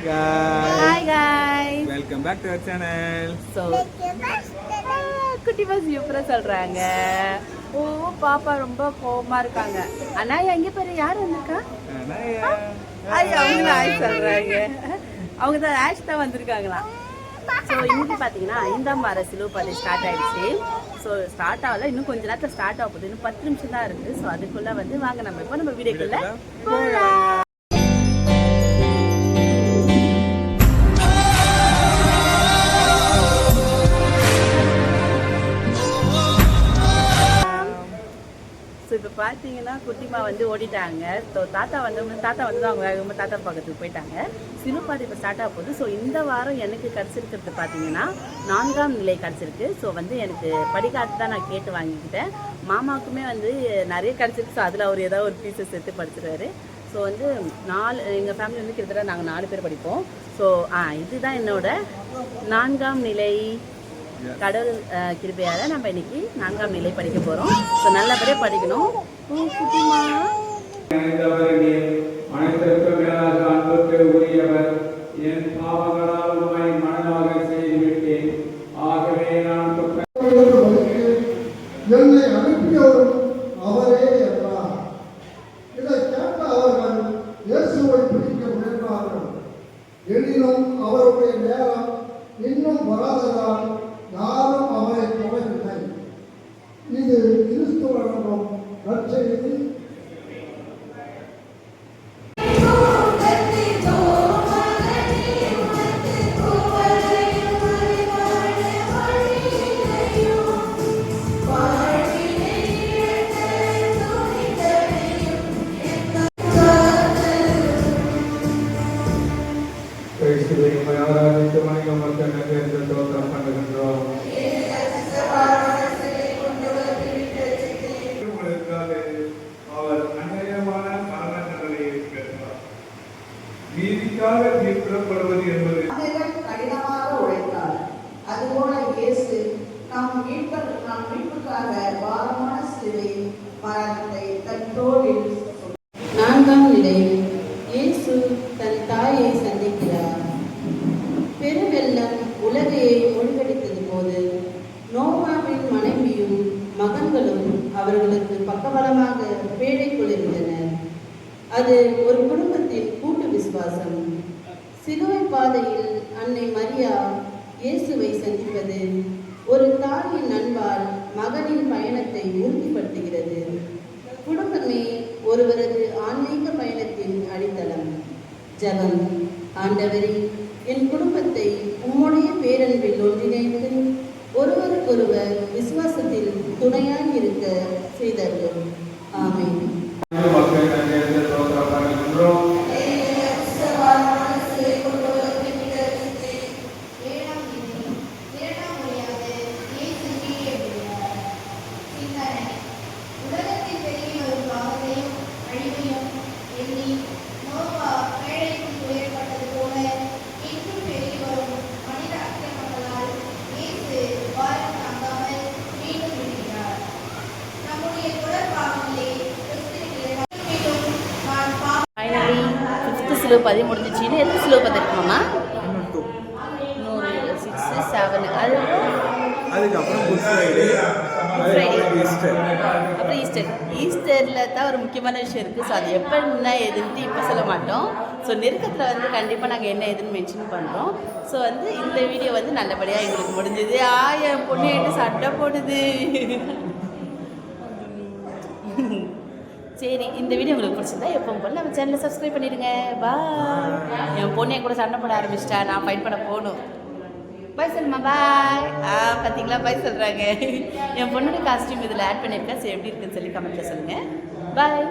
Hi guys. Welcome back to our channel. So குட்டி pass யூப்ரா சொல்றாங்க. ஓ பாப்பா ரொம்ப கோவமா இருக்காங்க. அண்ணா எங்க பாரு யார் வந்திருக்கா? அண்ணா. அவங்க ஆய் சொல்றாங்க. அவங்க தான் ஆஷ் தான் வந்திருக்காங்களா. ஸோ இன்னைக்கு பார்த்தீங்கன்னா 5ஆம் வார சிலுவைப்பாதை ஸ்டார்ட் ஆயிடுச்சு. ஸோ ஸ்டார்ட் ஆகல, இன்னும் கொஞ்ச நேரத்தில் ஸ்டார்ட் ஆக போகுது. இன்னும் 10 நிமிஷம் தான் இருக்குது. ஸோ அதுக்குள்ளே வந்து வாங்க நம்ம இப்போ நம்ம வீடியோக்குள்ளே போகலாம். ஸோ இப்போ பார்த்தீங்கன்னா குட்டிமா வந்து ஓடிட்டாங்க. ஸோ தாத்தா வந்து தான் அவங்க வேகமாக தாத்தா பக்கத்துக்கு போயிட்டாங்க. சிலுவைப்பாதை இப்போ ஸ்டார்ட் ஆக போகுது. ஸோ இந்த வாரம் எனக்கு கிடச்சிருக்கிறது பார்த்தீங்கன்னா 4ஆம் நிலை கிடச்சிருக்கு. ஸோ வந்து எனக்கு படிக்காத்து தான் நான் கேட்டு வாங்கிக்கிட்டேன். மாமாவுக்குமே வந்து நிறைய கிடச்சிருக்கு. ஸோ அதில் அவர் ஏதாவது ஒரு பீஸஸ் எடுத்து படிச்சிருவாரு. ஸோ வந்து எங்கள் ஃபேமிலி வந்து கிட்டத்தட்ட நாங்கள் 4 பேர் படிப்போம். ஸோ இதுதான் என்னோட 4ஆம் நிலை. கடவுள் கிருபையால நம்ம இன்னைக்கு 4ஆம் நிலை படிக்க போறோம். ஸோ நல்லபடியாக படிக்கணும். என்னை அனுப்பியவரும் அவரே என்றார். இதை கேட்ட அவர்கள் இயேசுவை பிடிக்க முயன்றார்கள். எனினும் அவருடைய நேரம் இன்னும் வராததால் யாரும் அவரை தொடவில்லை. இது கிறிஸ்துவனும் நற்செய்தி. நீதிக்காக தீர்ப்பிடப்படுவது என்பது கடினமாக உழைத்தார். அதுபோல இயேசு நம் மீட்புக்காக பாரமான சிலுவை மரணத்தை தன் தோளில். 4ஆம் நிலை. இயேசு தன் தாயை சந்திக்கிறார். பெருவெள்ளம் உலகையை மூழ்கடித்தது போது நோவாவின் மனைவியும் மகன்களும் அவர்களுக்கு பக்கபலமாக பேழைக்குள் இருந்தனர். அது ஒரு குடும்பத்தின் கூட்டு விசுவாசம். சிலுவை பாதையில் அன்னை மரியா இயேசுவை சந்திப்பது ஒரு தாயின் அன்பால் மகனின் பயணத்தை உறுதிப்படுத்துகிறது. குடும்பமே ஒருவரது ஆன்மீக பயணத்தின் அடித்தளம். ஜெபம். ஆண்டவரே, என் குடும்பத்தை உம்முடைய பேரன்பில் ஒன்றிணைத்து ஒருவருக்கொருவர் விசுவாசத்தில் துணையாய் இருக்க செய்தருளும். ஆமென். சிலுவைப்பாதை முடிஞ்சிச்சின்னு எத்தனை சிலுவைப்பாதை இருக்குமாம்மா? 6, 7. அதுக்கப்புறம் குட் ஃப்ரைடே, அப்புறம் ஈஸ்டரில் தான் ஒரு முக்கியமான விஷயம் இருக்குது. ஸோ அது எப்போ என்ன எதுன்ட்டு இப்போ சொல்ல மாட்டோம். ஸோ நெருக்கத்தில் வந்து கண்டிப்பாக நாங்கள் என்ன எதுன்னு மென்ஷன் பண்ணுறோம். ஸோ வந்து இந்த வீடியோ வந்து நல்லபடியாக எங்களுக்கு முடிஞ்சது. என் பொண்ணு என்கிட்ட சட்டை போடுது. சரி, இந்த வீடியோ உங்களுக்கு பிடிச்சிருந்தா எப்பவும் போல நம்ம சேனலை சப்ஸ்கிரைப் பண்ணிடுங்க. பாய். என் பொண்ணு என் கூட சண்டை போட ஆரம்பிச்சிட்டா. நான் ஃபைட் பண்ண போகணும். பாய் சொல்லுமா. பாய். பார்த்தீங்களா பாய் சொல்கிறாங்க. என் பொண்ணோட காஸ்டியூம் இதில் ஆட் பண்ணியிருக்கேன். சரி எப்படி இருக்குன்னு சொல்லி கமெண்ட்டில் சொல்லுங்கள். பாய்.